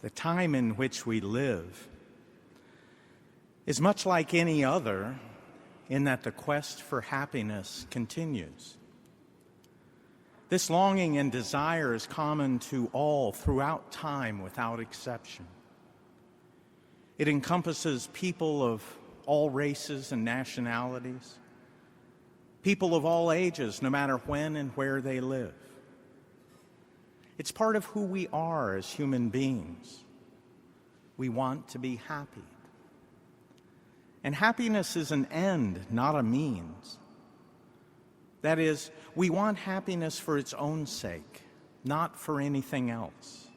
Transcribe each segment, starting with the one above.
The time in which we live is much like any other in that the quest for happiness continues. This longing and desire is common to all throughout time without exception. It encompasses people of all races and nationalities, people of all ages, no matter when and where they live. It's part of who we are as human beings. We want to be happy. And happiness is an end, not a means. That is, we want happiness for its own sake, not for anything else.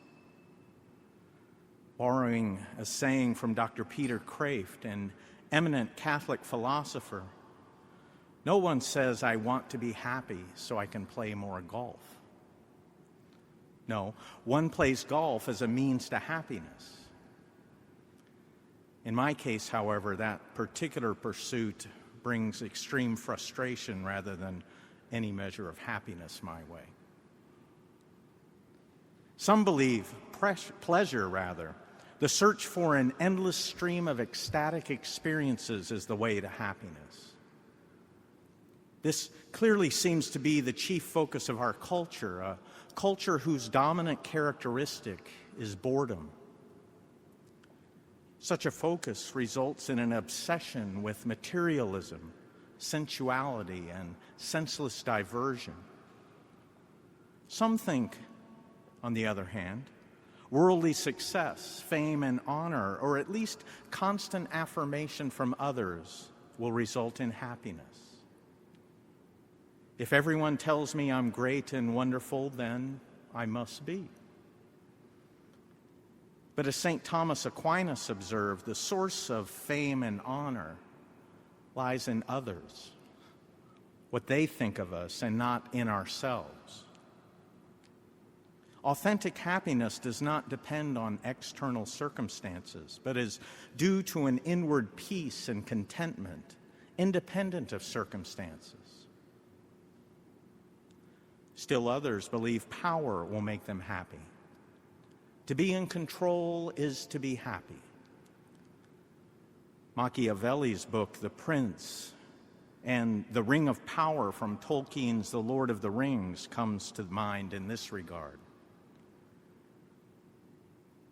Borrowing a saying from Dr. Peter Kraft, an eminent Catholic philosopher, no one says, "I want to be happy so I can play more golf." No, one plays golf as a means to happiness. In my case, however, that particular pursuit brings extreme frustration rather than any measure of happiness my way. Some believe pleasure, the search for an endless stream of ecstatic experiences is the way to happiness. This clearly seems to be the chief focus of our culture, a culture whose dominant characteristic is boredom. Such a focus results in an obsession with materialism, sensuality, and senseless diversion. Some think, on the other hand, worldly success, fame, and honor, or at least constant affirmation from others, will result in happiness. If everyone tells me I'm great and wonderful, then I must be. But as St. Thomas Aquinas observed, the source of fame and honor lies in others, what they think of us, and not in ourselves. Authentic happiness does not depend on external circumstances, but is due to an inward peace and contentment, independent of circumstances. Still others believe power will make them happy. To be in control is to be happy. Machiavelli's book, The Prince, and The Ring of Power from Tolkien's The Lord of the Rings comes to mind in this regard.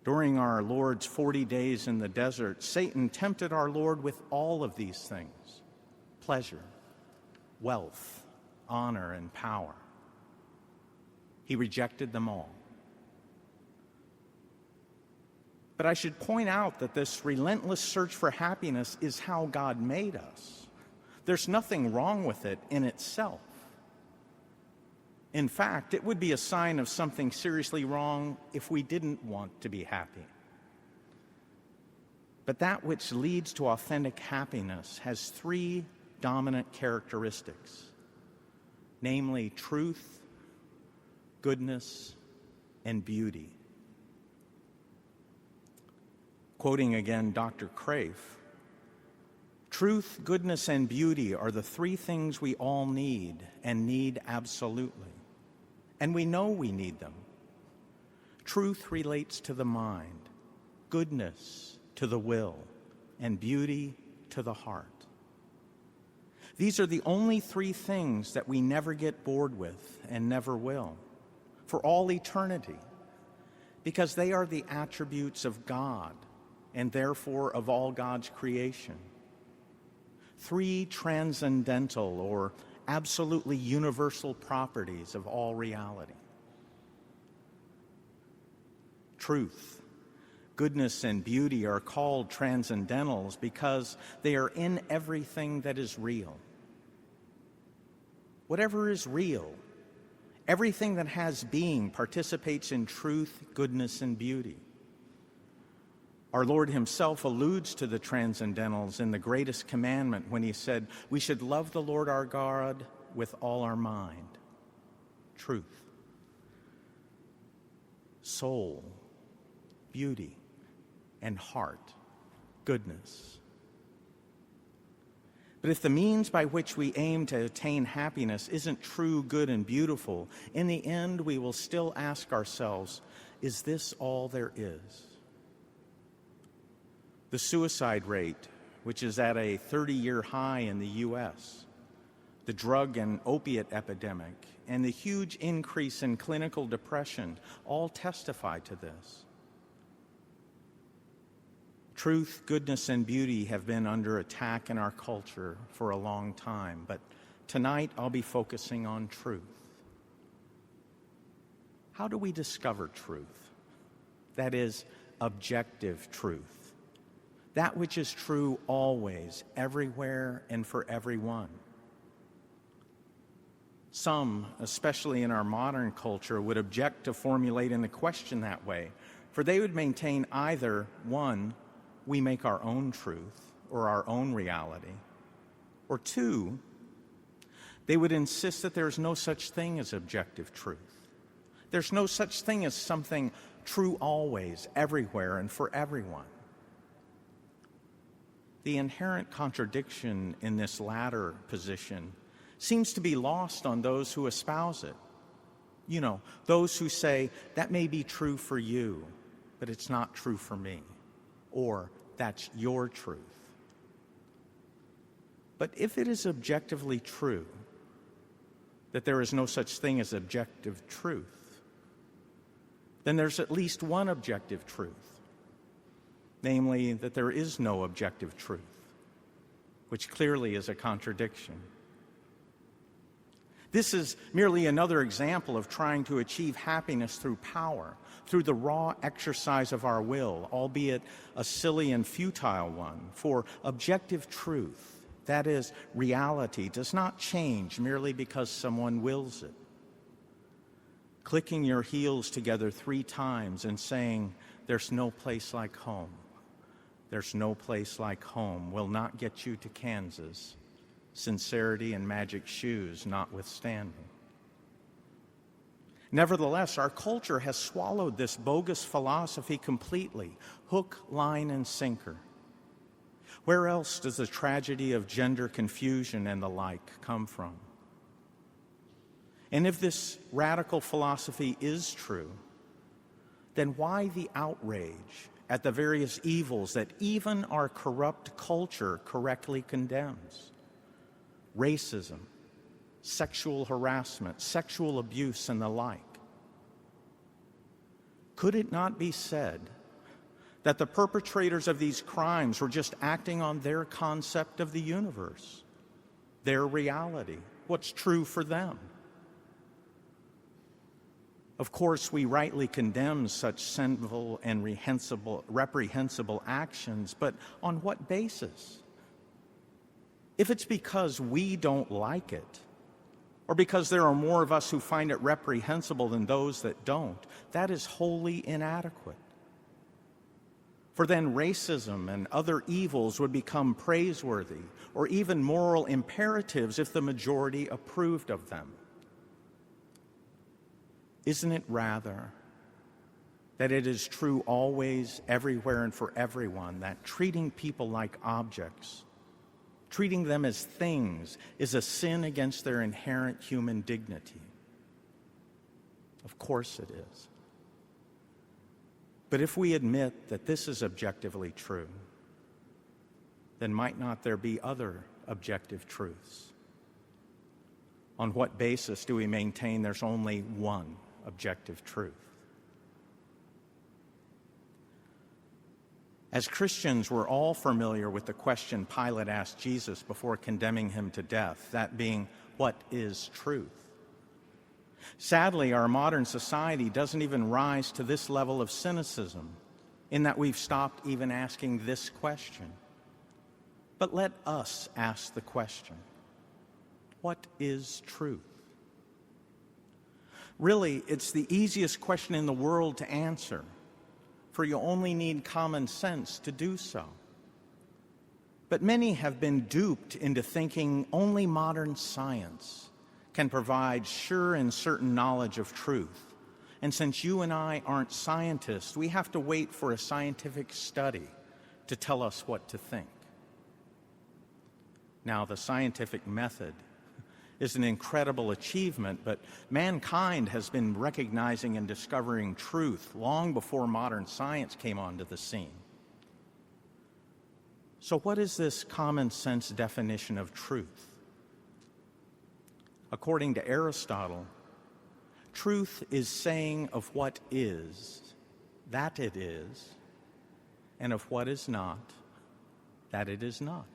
During our Lord's 40 days in the desert, Satan tempted our Lord with all of these things: pleasure, wealth, honor, and power. He rejected them all. But I should point out that this relentless search for happiness is how God made us. There's nothing wrong with it in itself. In fact, it would be a sign of something seriously wrong if we didn't want to be happy. But that which leads to authentic happiness has three dominant characteristics, namely truth, goodness, and beauty. Quoting again Dr. Kraft, truth, goodness, and beauty are the three things we all need, and need absolutely. And we know we need them. Truth relates to the mind, goodness to the will, and beauty to the heart. These are the only three things that we never get bored with and never will, for all eternity, because they are the attributes of God, and therefore of all God's creation. Three transcendental or absolutely universal properties of all reality. Truth, goodness, and beauty are called transcendentals because they are in everything that is real. Whatever is real, everything that has being participates in truth, goodness, and beauty. Our Lord himself alludes to the transcendentals in the greatest commandment when he said, we should love the Lord our God with all our mind. Truth. Soul, beauty, and heart, goodness. But if the means by which we aim to attain happiness isn't true, good, and beautiful, in the end we will still ask ourselves, is this all there is? the suicide rate, which is at a 30-year high in the U.S., the drug and opiate epidemic, and the huge increase in clinical depression all testify to this. Truth, goodness, and beauty have been under attack in our culture for a long time, but tonight I'll be focusing on truth. How do we discover truth? That is, objective truth. That which is true always, everywhere, and for everyone. Some, especially in our modern culture, would object to formulating the question that way, for they would maintain either, one, we make our own truth or our own reality, or two, they would insist that there is no such thing as objective truth. There's no such thing as something true always, everywhere, and for everyone. The inherent contradiction in this latter position seems to be lost on those who espouse it. You know, those who say, that may be true for you, but it's not true for me. Or, that's your truth. But if it is objectively true that there is no such thing as objective truth, then there's at least one objective truth, namely that there is no objective truth, which clearly is a contradiction. This is merely another example of trying to achieve happiness through power, through the raw exercise of our will, albeit a silly and futile one, for objective truth, that is, reality, does not change merely because someone wills it. Clicking your heels together 3 times and saying, there's no place like home, there's no place like home, will not get you to Kansas, sincerity and magic shoes notwithstanding. Nevertheless, our culture has swallowed this bogus philosophy completely, hook, line, and sinker. Where else does the tragedy of gender confusion and the like come from? And if this radical philosophy is true, then why the outrage at the various evils that even our corrupt culture correctly condemns? Racism, sexual harassment, sexual abuse, and the like. Could it not be said that the perpetrators of these crimes were just acting on their concept of the universe, their reality, what's true for them? Of course, we rightly condemn such sinful and reprehensible actions, but on what basis? If it's because we don't like it, or because there are more of us who find it reprehensible than those that don't, that is wholly inadequate. For then racism and other evils would become praiseworthy or even moral imperatives if the majority approved of them. Isn't it rather that it is true always, everywhere, and for everyone that treating people like objects, treating them as things, is a sin against their inherent human dignity? Of course it is. But if we admit that this is objectively true, then might not there be other objective truths? On what basis do we maintain there's only one objective truth? As Christians, we're all familiar with the question Pilate asked Jesus before condemning him to death, that being, what is truth? Sadly, our modern society doesn't even rise to this level of cynicism, in that we've stopped even asking this question. But let us ask the question, what is truth? Really, it's the easiest question in the world to answer, for you only need common sense to do so. But many have been duped into thinking only modern science can provide sure and certain knowledge of truth. And since you and I aren't scientists, we have to wait for a scientific study to tell us what to think. Now, the scientific method is an incredible achievement, but mankind has been recognizing and discovering truth long before modern science came onto the scene. So what is this common sense definition of truth? According to Aristotle, truth is saying of what is, that it is, and of what is not, that it is not.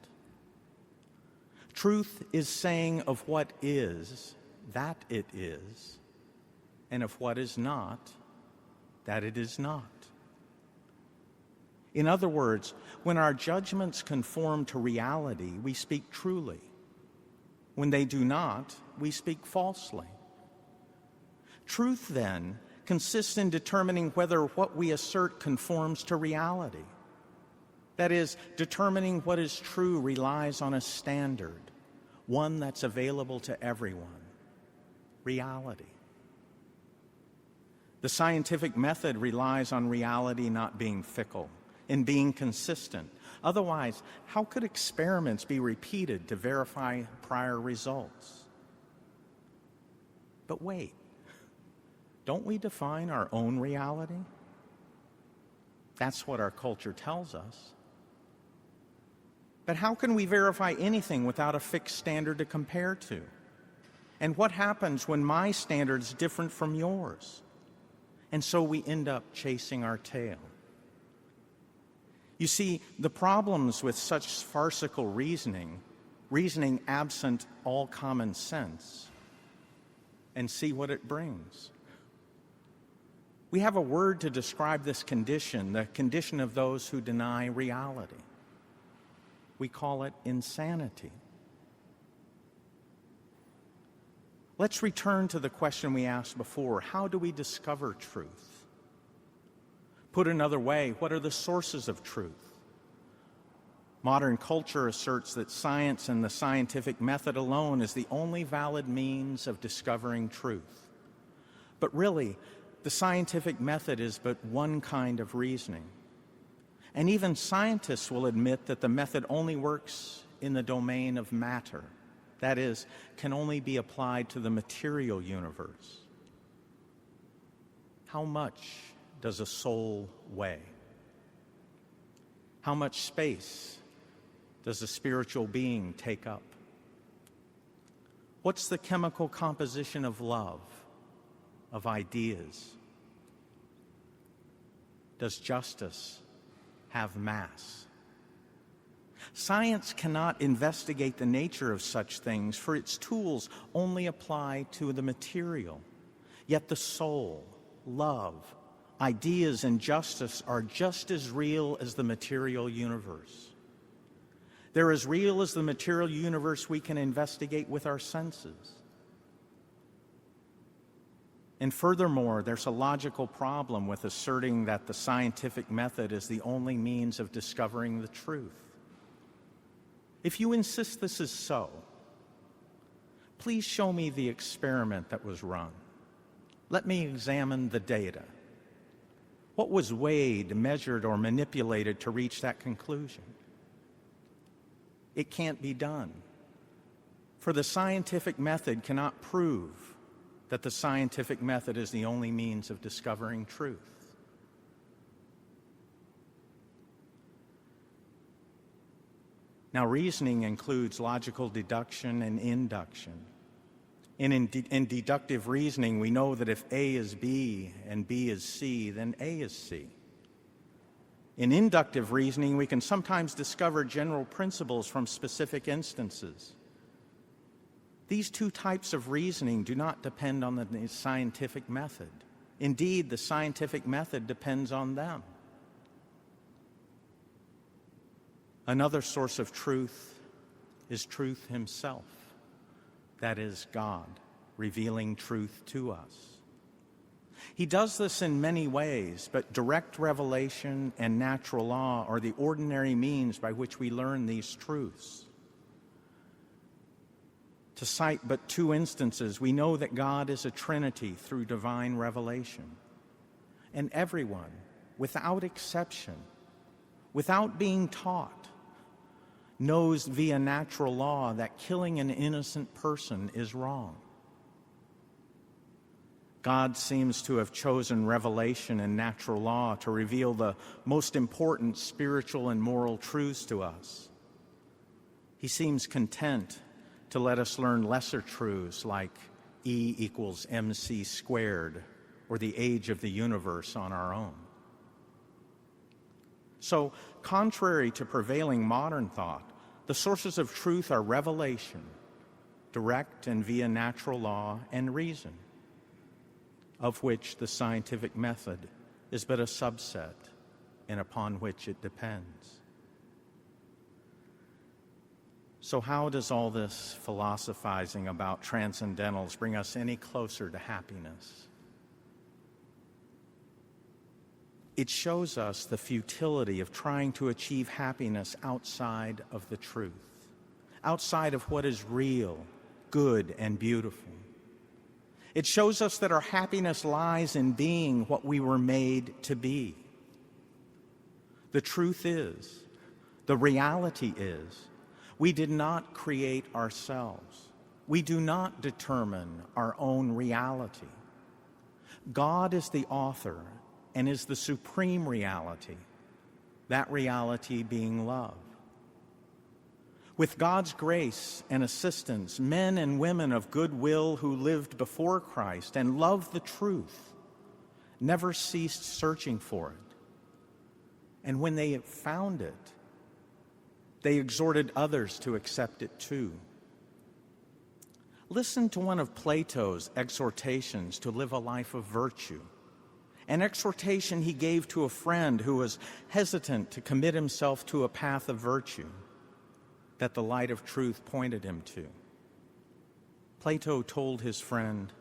Truth is saying of what is, that it is, and of what is not, that it is not. In other words, when our judgments conform to reality, we speak truly. When they do not, we speak falsely. Truth, then, consists in determining whether what we assert conforms to reality. That is, determining what is true relies on a standard, one that's available to everyone: reality. The scientific method relies on reality not being fickle, in being consistent. Otherwise, how could experiments be repeated to verify prior results? But wait, don't we define our own reality? That's what our culture tells us. But how can we verify anything without a fixed standard to compare to? And what happens when my standard's different from yours? And so we end up chasing our tail. You see, the problems with such farcical reasoning absent all common sense, and see what it brings. We have a word to describe this condition, the condition of those who deny reality. We call it insanity. Let's return to the question we asked before: how do we discover truth? Put another way, what are the sources of truth? Modern culture asserts that science and the scientific method alone is the only valid means of discovering truth. But really, the scientific method is but one kind of reasoning. And even scientists will admit that the method only works in the domain of matter. That is, can only be applied to the material universe. How much does a soul weigh? How much space does a spiritual being take up? What's the chemical composition of love, of ideas? Does justice have mass? Science cannot investigate the nature of such things, for its tools only apply to the material. Yet the soul, love, ideas, and justice are just as real as the material universe. They're as real as the material universe we can investigate with our senses. And furthermore, there's a logical problem with asserting that the scientific method is the only means of discovering the truth. If you insist this is so, please show me the experiment that was run. Let me examine the data. What was weighed, measured, or manipulated to reach that conclusion? It can't be done, for the scientific method cannot prove that the scientific method is the only means of discovering truth. Now, reasoning includes logical deduction and induction. In deductive reasoning, we know that if A is B and B is C, then A is C. In inductive reasoning, we can sometimes discover general principles from specific instances. These two types of reasoning do not depend on the scientific method. Indeed, the scientific method depends on them. Another source of truth is truth himself. That is, God revealing truth to us. He does this in many ways, but direct revelation and natural law are the ordinary means by which we learn these truths. To cite but two instances, we know that God is a Trinity through divine revelation. And everyone, without exception, without being taught, knows via natural law that killing an innocent person is wrong. God seems to have chosen revelation and natural law to reveal the most important spiritual and moral truths to us. He seems content to let us learn lesser truths like E equals mc squared or the age of the universe on our own. So, contrary to prevailing modern thought, the sources of truth are revelation, direct and via natural law and reason, of which the scientific method is but a subset and upon which it depends. So how does all this philosophizing about transcendentals bring us any closer to happiness? It shows us the futility of trying to achieve happiness outside of the truth, outside of what is real, good, and beautiful. It shows us that our happiness lies in being what we were made to be. The truth is, the reality is, we did not create ourselves. We do not determine our own reality. God is the author and is the supreme reality, that reality being love. With God's grace and assistance, men and women of goodwill who lived before Christ and loved the truth never ceased searching for it. And when they found it, they exhorted others to accept it too. Listen to one of Plato's exhortations to live a life of virtue, an exhortation he gave to a friend who was hesitant to commit himself to a path of virtue that the light of truth pointed him to. Plato told his friend,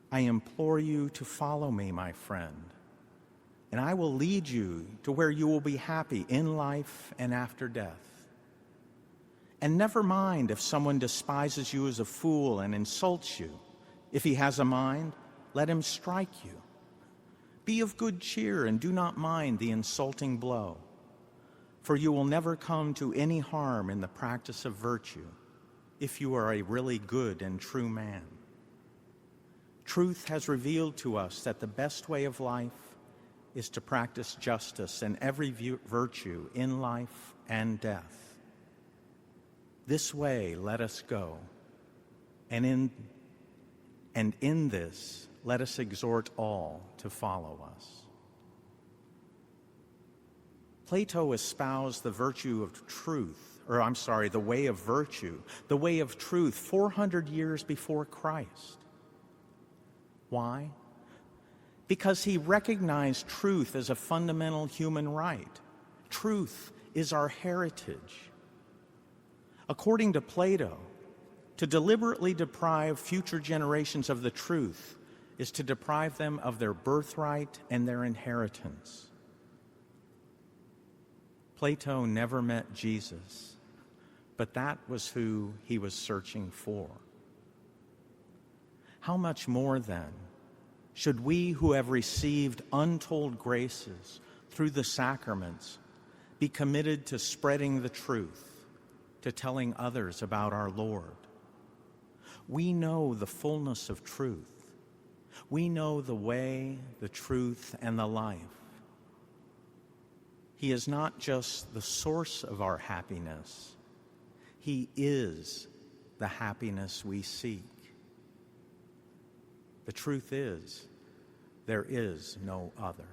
"I implore you to follow me, my friend, and I will lead you to where you will be happy in life and after death. And never mind if someone despises you as a fool and insults you. If he has a mind, let him strike you. Be of good cheer and do not mind the insulting blow, for you will never come to any harm in the practice of virtue if you are a really good and true man. Truth has revealed to us that the best way of life is to practice justice and every virtue in life and death. This way let us go, and in this let us exhort all to follow us." Plato espoused the virtue of truth, the way of virtue, the way of truth 400 years before Christ. Why? Because he recognized truth as a fundamental human right. Truth is our heritage. According to Plato, to deliberately deprive future generations of the truth is to deprive them of their birthright and their inheritance. Plato never met Jesus, but that was who he was searching for. How much more, then, should we who have received untold graces through the sacraments be committed to spreading the truth, to telling others about our Lord? We know the fullness of truth. We know the way, the truth, and the life. He is not just the source of our happiness. He is the happiness we seek. The truth is, there is no other.